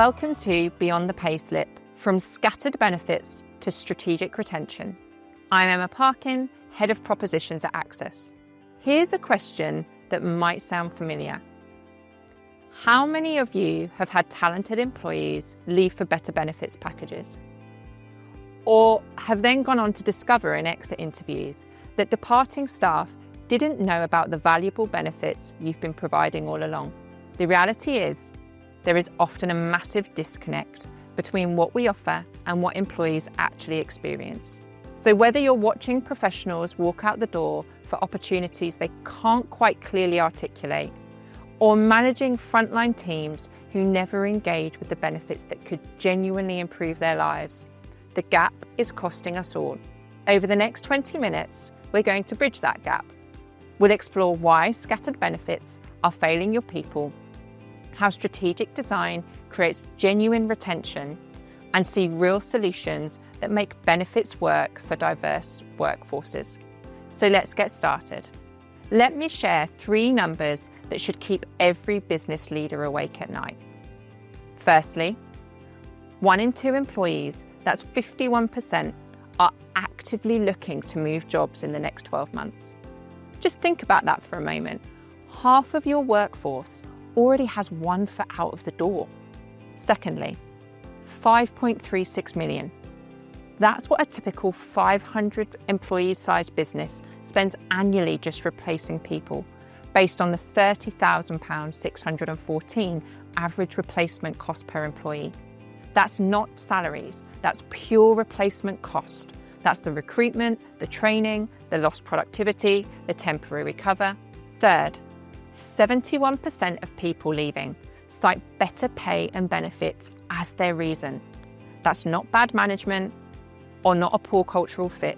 Welcome to Beyond the Payslip, from scattered benefits to strategic retention. I'm Emma Parkin, Head of Propositions at Access. Here's a question that might sound familiar. How many of you have had talented employees leave for better benefits packages? Or have then gone on to discover in exit interviews that departing staff didn't know about the valuable benefits you've been providing all along? The reality is, there is often a massive disconnect between what we offer and what employees actually experience. So whether you're watching professionals walk out the door for opportunities they can't quite clearly articulate, or managing frontline teams who never engage with the benefits that could genuinely improve their lives, the gap is costing us all. Over the next 20 minutes, we're going to bridge that gap. We'll explore why scattered benefits are failing your people, how strategic design creates genuine retention, and see real solutions that make benefits work for diverse workforces. So let's get started. Let me share 3 numbers that should keep every business leader awake at night. Firstly, 1 in 2 employees, that's 51%, are actively looking to move jobs in the next 12 months. Just think about that for a moment. Half of your workforce already has one foot out of the door. Secondly, 5.36 million. That's what a typical 500 employee-sized business spends annually just replacing people, based on the £30,614 average replacement cost per employee. That's not salaries, that's pure replacement cost. That's the recruitment, the training, the lost productivity, the temporary cover. Third, 71% of people leaving cite better pay and benefits as their reason. That's not bad management or not a poor cultural fit,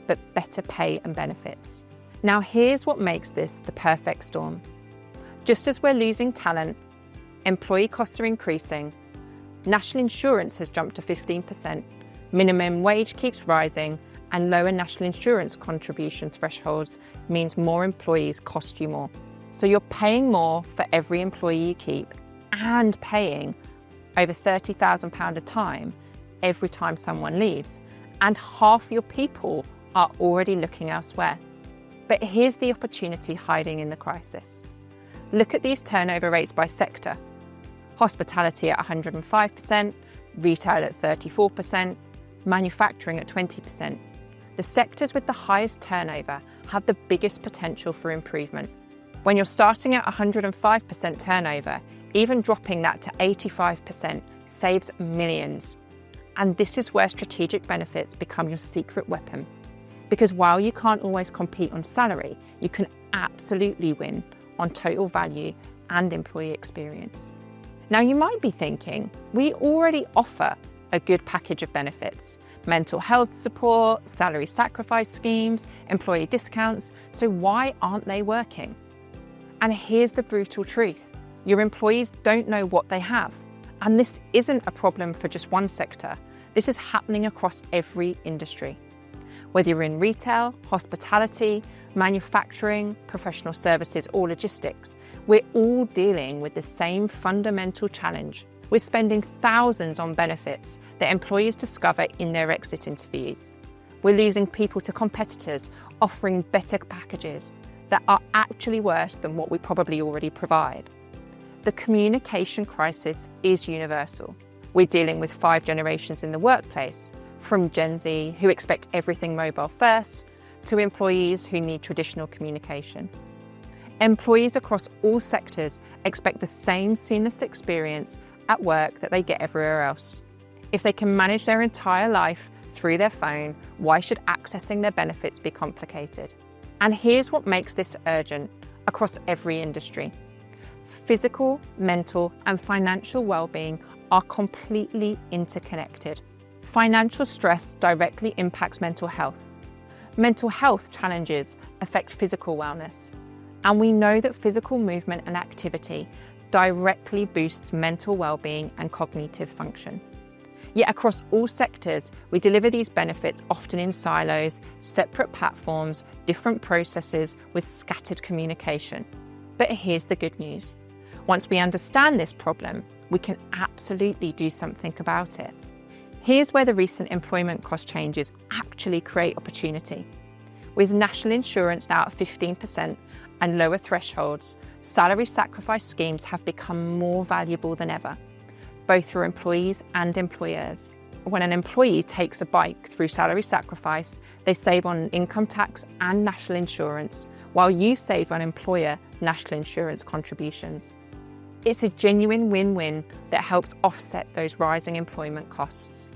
but better pay and benefits. Now here's what makes this the perfect storm. Just as we're losing talent, employee costs are increasing, national insurance has jumped to 15%, minimum wage keeps rising, and lower national insurance contribution thresholds means more employees cost you more. So you're paying more for every employee you keep and paying over £30,000 a time every time someone leaves, and half your people are already looking elsewhere. But here's the opportunity hiding in the crisis. Look at these turnover rates by sector. Hospitality at 105%, retail at 34%, manufacturing at 20%. The sectors with the highest turnover have the biggest potential for improvement. When you're starting at 105% turnover, even dropping that to 85% saves millions. And this is where strategic benefits become your secret weapon. Because while you can't always compete on salary, you can absolutely win on total value and employee experience. Now you might be thinking, we already offer a good package of benefits: mental health support, salary sacrifice schemes, employee discounts, so why aren't they working? And here's the brutal truth. Your employees don't know what they have. And this isn't a problem for just one sector. This is happening across every industry. Whether you're in retail, hospitality, manufacturing, professional services, or logistics, we're all dealing with the same fundamental challenge. We're spending thousands on benefits that employees discover in their exit interviews. We're losing people to competitors offering better packages that are actually worse than what we probably already provide. The communication crisis is universal. We're dealing with 5 generations in the workplace, from Gen Z, who expect everything mobile first, to employees who need traditional communication. Employees across all sectors expect the same seamless experience at work that they get everywhere else. If they can manage their entire life through their phone, why should accessing their benefits be complicated? And here's what makes this urgent across every industry. Physical, mental, and financial well-being are completely interconnected. Financial stress directly impacts mental health. Mental health challenges affect physical wellness. And we know that physical movement and activity directly boosts mental well-being and cognitive function. Yet across all sectors, we deliver these benefits often in silos, separate platforms, different processes with scattered communication. But here's the good news. Once we understand this problem, we can absolutely do something about it. Here's where the recent employment cost changes actually create opportunity. With national insurance now at 15% and lower thresholds, salary sacrifice schemes have become more valuable than ever, both for employees and employers. When an employee takes a bike through salary sacrifice, they save on income tax and national insurance, while you save on employer national insurance contributions. It's a genuine win-win that helps offset those rising employment costs.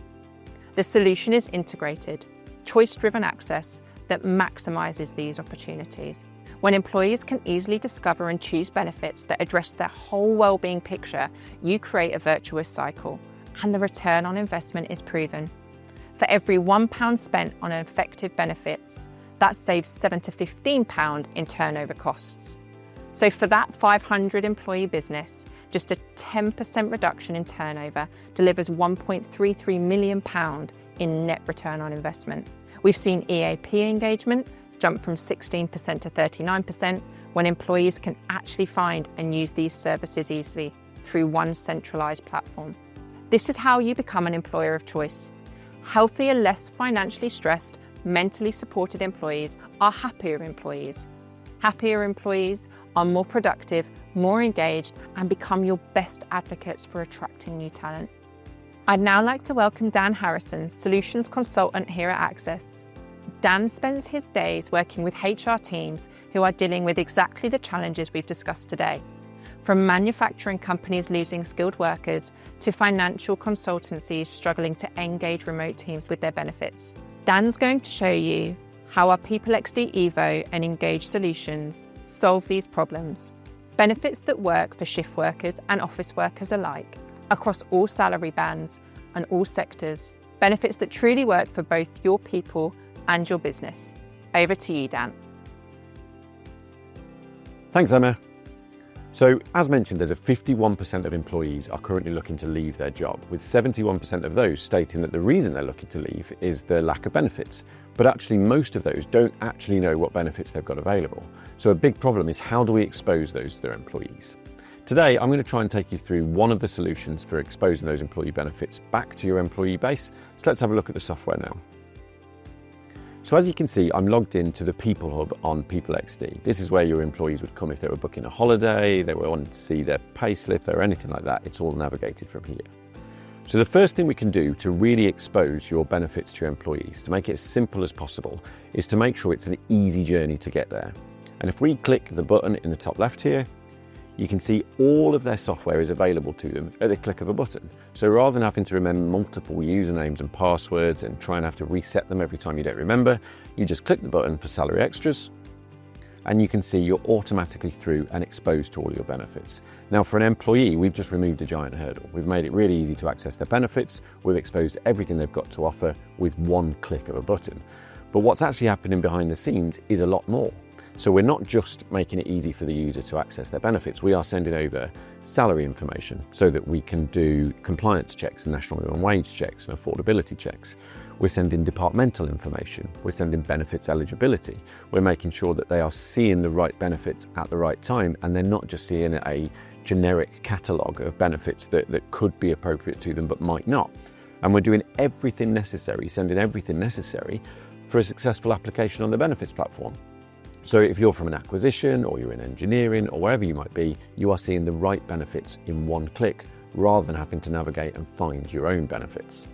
The solution is integrated, choice-driven access that maximises these opportunities. When employees can easily discover and choose benefits that address their whole wellbeing picture, you create a virtuous cycle, and the return on investment is proven. For every £1 spent on effective benefits, that saves £7 to £15 in turnover costs. So for that 500 employee business, just a 10% reduction in turnover delivers £1.33 million in net return on investment. We've seen EAP engagement jump from 16% to 39% when employees can actually find and use these services easily through one centralised platform. This is how you become an employer of choice. Healthier, less financially stressed, mentally supported employees are happier employees. Happier employees are more productive, more engaged, and become your best advocates for attracting new talent. I'd now like to welcome Dan Harrison, Solutions Consultant here at Access. Dan spends his days working with HR teams who are dealing with exactly the challenges we've discussed today, from manufacturing companies losing skilled workers to financial consultancies struggling to engage remote teams with their benefits. Dan's going to show you how our PeopleXD Evo and Engage solutions solve these problems. Benefits that work for shift workers and office workers alike, across all salary bands and all sectors. Benefits that truly work for both your people and your business. Over to you, Dan. Thanks, Emma. So, as mentioned, there's a 51% of employees are currently looking to leave their job, with 71% of those stating that the reason they're looking to leave is the lack of benefits. But actually, most of those don't actually know what benefits they've got available. So a big problem is, how do we expose those to their employees? Today, I'm going to try and take you through one of the solutions for exposing those employee benefits back to your employee base. So let's have a look at the software now. So as you can see, I'm logged into the People Hub on PeopleXD. This is where your employees would come if they were booking a holiday, they were wanting to see their payslip, or anything like that. It's all navigated from here. So the first thing we can do to really expose your benefits to your employees, to make it as simple as possible, is to make sure it's an easy journey to get there. And if we click the button in the top left here, you can see all of their software is available to them at the click of a button. So rather than having to remember multiple usernames and passwords and try and have to reset them every time you don't remember, you just click the button for salary extras, and you can see you're automatically through and exposed to all your benefits. Now, for an employee, we've just removed a giant hurdle. We've made it really easy to access their benefits. We've exposed everything they've got to offer with one click of a button. But what's actually happening behind the scenes is a lot more. So we're not just making it easy for the user to access their benefits, we are sending over salary information so that we can do compliance checks and national minimum wage checks and affordability checks. We're sending departmental information, we're sending benefits eligibility, we're making sure that they are seeing the right benefits at the right time, and they're not just seeing a generic catalogue of benefits that could be appropriate to them but might not. And we're doing everything necessary, sending everything necessary for a successful application on the benefits platform. So if you're from an acquisition, or you're in engineering, or wherever you might be, you are seeing the right benefits in one click rather than having to navigate and find your own benefits.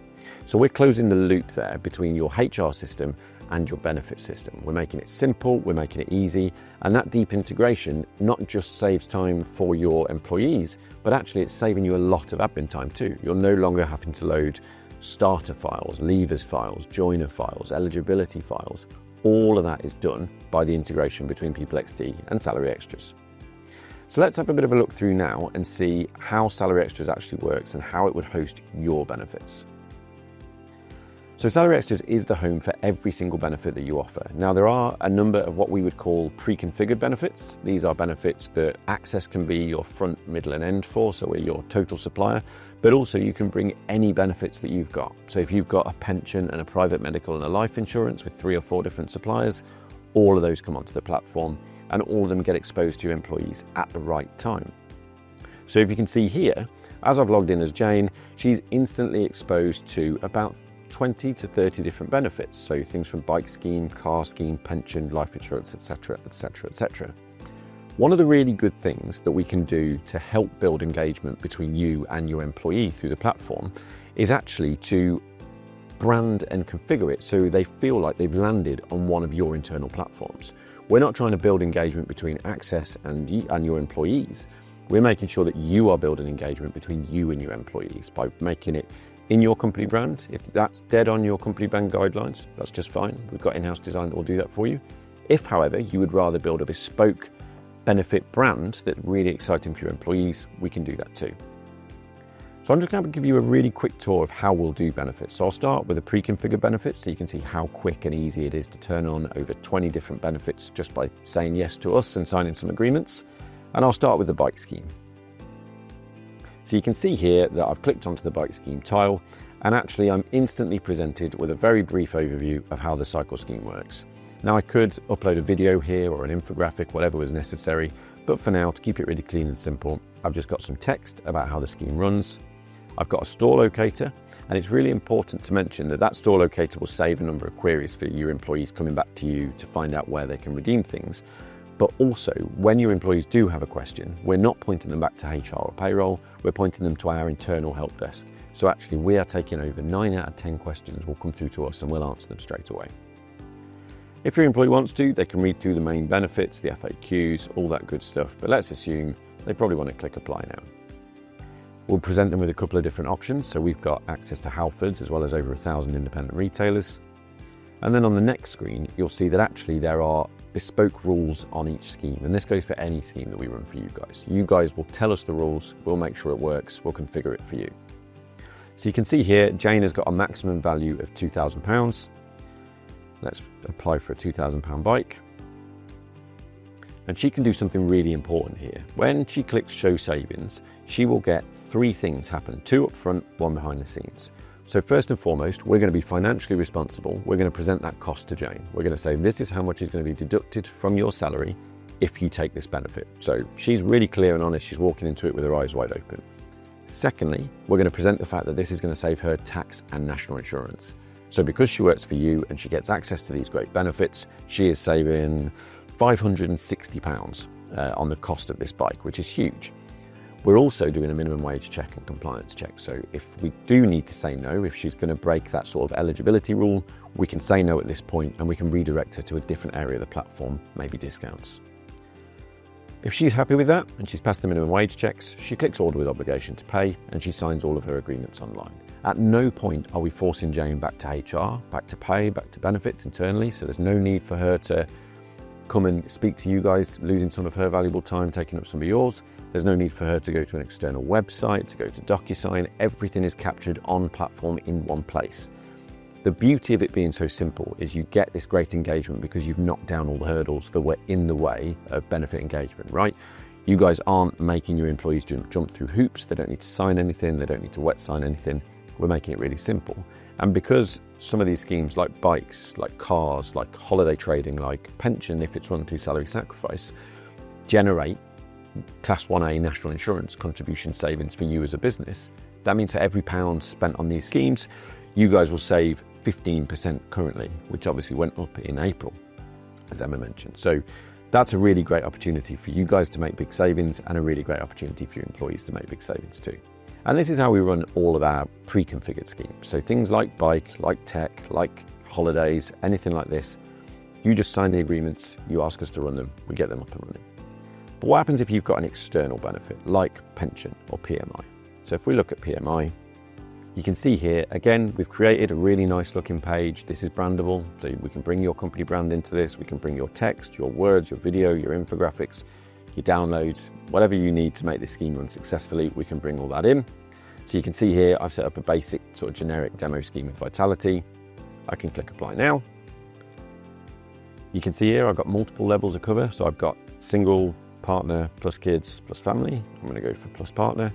So we're closing the loop there between your HR system and your benefit system. We're making it simple, we're making it easy, and that deep integration not just saves time for your employees, but actually it's saving you a lot of admin time too. You're no longer having to load starter files, leavers files, joiner files, eligibility files. All of that is done by the integration between PeopleXD and Salary Extras. So let's have a bit of a look through now and see how Salary Extras actually works and how it would host your benefits. So Salary Extras is the home for every single benefit that you offer. Now, there are a number of what we would call pre-configured benefits. These are benefits that Access can be your front, middle and end for, so we're your total supplier, but also you can bring any benefits that you've got. So if you've got a pension and a private medical and a life insurance with 3 or 4 different suppliers, all of those come onto the platform and all of them get exposed to your employees at the right time. So if you can see here, as I've logged in as Jane, she's instantly exposed to about 20 to 30 different benefits. So things from bike scheme, car scheme, pension, life insurance, etc., etc., etc. One of the really good things that we can do to help build engagement between you and your employee through the platform is actually to brand and configure it so they feel like they've landed on one of your internal platforms. We're not trying to build engagement between Access and your employees. We're making sure that you are building engagement between you and your employees by making it in your company brand. If that's dead on your company brand guidelines, that's just fine. We've got in-house design that will do that for you. If, however, you would rather build a bespoke benefit brand that's really exciting for your employees, we can do that too. So I'm just going to give you a really quick tour of how we'll do benefits. So I'll start with a pre-configured benefit so you can see how quick and easy it is to turn on over 20 different benefits just by saying yes to us and signing some agreements. And I'll start with the bike scheme. So you can see here that I've clicked onto the bike scheme tile, and actually I'm instantly presented with a very brief overview of how the cycle scheme works. Now I could upload a video here or an infographic, whatever was necessary, but for now, to keep it really clean and simple, I've just got some text about how the scheme runs. I've got a store locator, and it's really important to mention that that store locator will save a number of queries for your employees coming back to you to find out where they can redeem things. But also, when your employees do have a question, we're not pointing them back to HR or payroll, we're pointing them to our internal help desk. So actually, we are taking over 9 out of 10 questions will come through to us and we'll answer them straight away. If your employee wants to, they can read through the main benefits, the FAQs, all that good stuff, but let's assume they probably want to click apply now. We'll present them with a couple of different options. So we've got access to Halfords as well as over 1,000 independent retailers. And then on the next screen, you'll see that actually there are bespoke rules on each scheme. And this goes for any scheme that we run for you guys. You guys will tell us the rules, we'll make sure it works, we'll configure it for you. So you can see here, Jane has got a maximum value of £2,000. Let's apply for a £2,000 bike. And she can do something really important here. When she clicks show savings, she will get 3 things happen, 2 up front, 1 behind the scenes. So first and foremost, we're going to be financially responsible. We're going to present that cost to Jane. We're going to say, this is how much is going to be deducted from your salary if you take this benefit. So she's really clear and honest. She's walking into it with her eyes wide open. Secondly, we're going to present the fact that this is going to save her tax and national insurance. So because she works for you and she gets access to these great benefits, she is saving £560 on the cost of this bike, which is huge. We're also doing a minimum wage check and compliance check. So if we do need to say no, if she's going to break that sort of eligibility rule, we can say no at this point and we can redirect her to a different area of the platform, maybe discounts. If she's happy with that and she's passed the minimum wage checks, she clicks order with obligation to pay and she signs all of her agreements online. At no point are we forcing Jane back to HR, back to pay, back to benefits internally. So there's no need for her to come and speak to you guys, losing some of her valuable time, taking up some of yours. There's no need for her to go to an external website, to go to DocuSign. Everything is captured on platform in one place. The beauty of it being so simple is you get this great engagement because you've knocked down all the hurdles that were in the way of benefit engagement, right? You guys aren't making your employees jump through hoops. They don't need to sign anything. They don't need to wet sign anything. We're making it really simple. And because some of these schemes like bikes, like cars, like holiday trading, like pension, if it's run through salary sacrifice, generate Class 1A national insurance contribution savings for you as a business. That means for every £1 spent on these schemes, you guys will save 15% currently, which obviously went up in April, as Emma mentioned. So that's a really great opportunity for you guys to make big savings and a really great opportunity for your employees to make big savings too. And this is how we run all of our pre-configured schemes. So things like bike, like tech, like holidays, anything like this, you just sign the agreements, you ask us to run them, we get them up and running. But what happens if you've got an external benefit like pension or PMI? So if we look at PMI, you can see here, again, we've created a really nice looking page. This is brandable, so we can bring your company brand into this. We can bring your text, your words, your video, your infographics, your downloads, whatever you need to make this scheme run successfully, we can bring all that in. So you can see here, I've set up a basic sort of generic demo scheme with Vitality. I can click apply now. You can see here, I've got multiple levels of cover. So I've got single, partner, plus kids, plus family. I'm going to go for plus partner.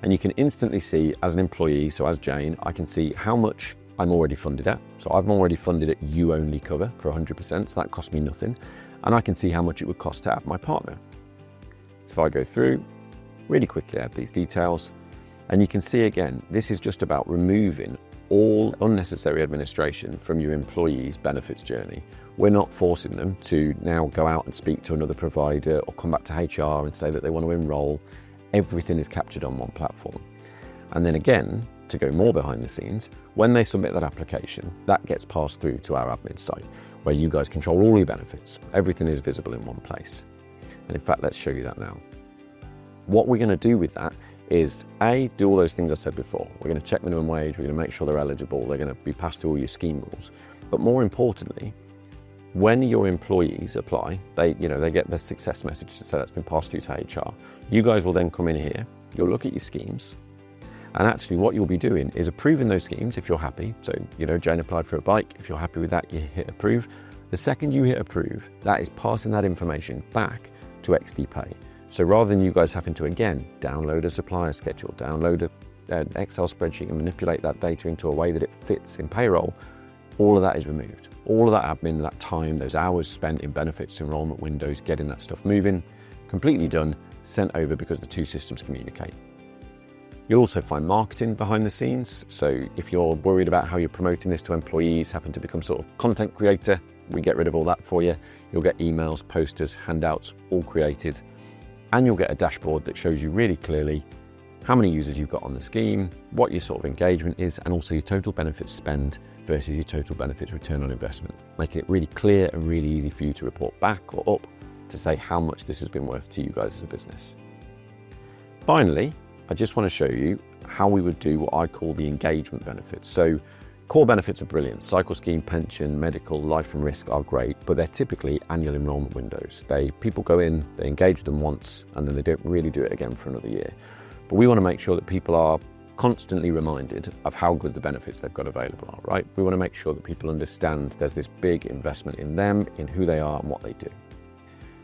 And you can instantly see as an employee, so as Jane, I can see how much I'm already funded at. So I'm already funded at you only cover for 100%, so that cost me nothing. And I can see how much it would cost to have my partner. So if I go through, really quickly add these details, and you can see again, this is just about removing all unnecessary administration from your employees' benefits journey. We're not forcing them to now go out and speak to another provider or come back to HR and say that they want to enroll. Everything is captured on one platform. And then again, to go more behind the scenes, when they submit that application, that gets passed through to our admin site, where you guys control all your benefits. Everything is visible in one place. And in fact, let's show you that now. What we're going to do with that is do all those things I said before. We're going to check minimum wage, we're going to make sure they're eligible, they're going to be passed through all your scheme rules. But more importantly, when your employees apply, they get the success message to say that's been passed through to HR. You guys will then come in here, you'll look at your schemes, and actually what you'll be doing is approving those schemes if you're happy. So, Jane applied for a bike. If you're happy with that, you hit approve. The second you hit approve, that is passing that information back to XD Pay. So rather than you guys having to, again, download a supplier schedule, download an Excel spreadsheet and manipulate that data into a way that it fits in payroll, all of that is removed. All of that admin, that time, those hours spent in benefits enrollment windows, getting that stuff moving, completely done, sent over because the two systems communicate. You'll also find marketing behind the scenes. So if you're worried about how you're promoting this to employees, having to become sort of content creator, we get rid of all that for you. You'll get emails, posters, handouts, all created. And you'll get a dashboard that shows you really clearly how many users you've got on the scheme, what your sort of engagement is, and also your total benefits spend versus your total benefits return on investment, making it really clear and really easy for you to report back or up to say how much this has been worth to you guys as a business. Finally, I just want to show you how we would do what I call the engagement benefits. So core benefits are brilliant. Cycle scheme, pension, medical, life and risk are great, but they're typically annual enrollment windows. People go in, they engage with them once, and then they don't really do it again for another year. But we want to make sure that people are constantly reminded of how good the benefits they've got available are, right? We want to make sure that people understand there's this big investment in them, in who they are and what they do.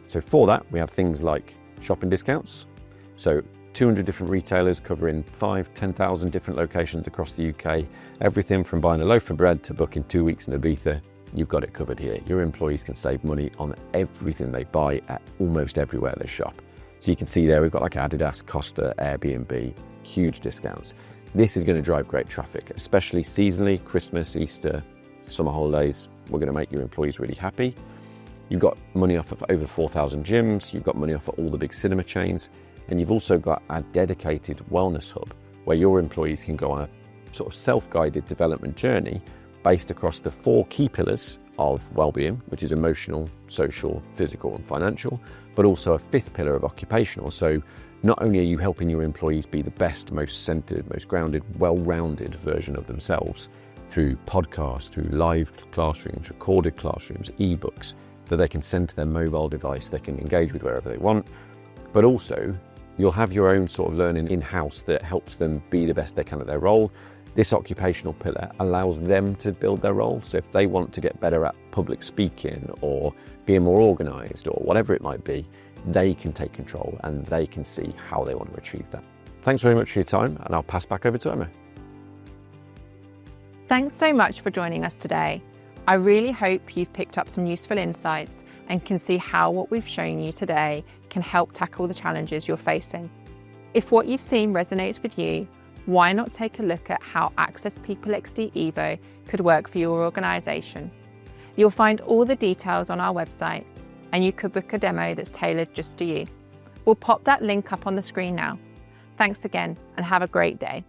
So for that, we have things like shopping discounts. So 200 different retailers covering 10,000 different locations across the UK. Everything from buying a loaf of bread to booking 2 weeks in Ibiza, you've got it covered here. Your employees can save money on everything they buy at almost everywhere they shop. So you can see there, we've got like Adidas, Costa, Airbnb, huge discounts. This is going to drive great traffic, especially seasonally, Christmas, Easter, summer holidays. We're going to make your employees really happy. You've got money off of over 4,000 gyms. You've got money off of all the big cinema chains. And you've also got a dedicated wellness hub where your employees can go on a sort of self-guided development journey based across the 4 key pillars of wellbeing, which is emotional, social, physical, and financial, but also a 5th pillar of occupational. So not only are you helping your employees be the best, most centered, most grounded, well-rounded version of themselves through podcasts, through live classrooms, recorded classrooms, ebooks that they can send to their mobile device, they can engage with wherever they want, but also you'll have your own sort of learning in-house that helps them be the best they can at their role. This occupational pillar allows them to build their role. So if they want to get better at public speaking or being more organised or whatever it might be, they can take control and they can see how they want to achieve that. Thanks very much for your time, and I'll pass back over to Emma. Thanks so much for joining us today. I really hope you've picked up some useful insights and can see how what we've shown you today can help tackle the challenges you're facing. If what you've seen resonates with you, why not take a look at how Access PeopleXD Evo could work for your organisation? You'll find all the details on our website, and you could book a demo that's tailored just to you. We'll pop that link up on the screen now. Thanks again, and have a great day.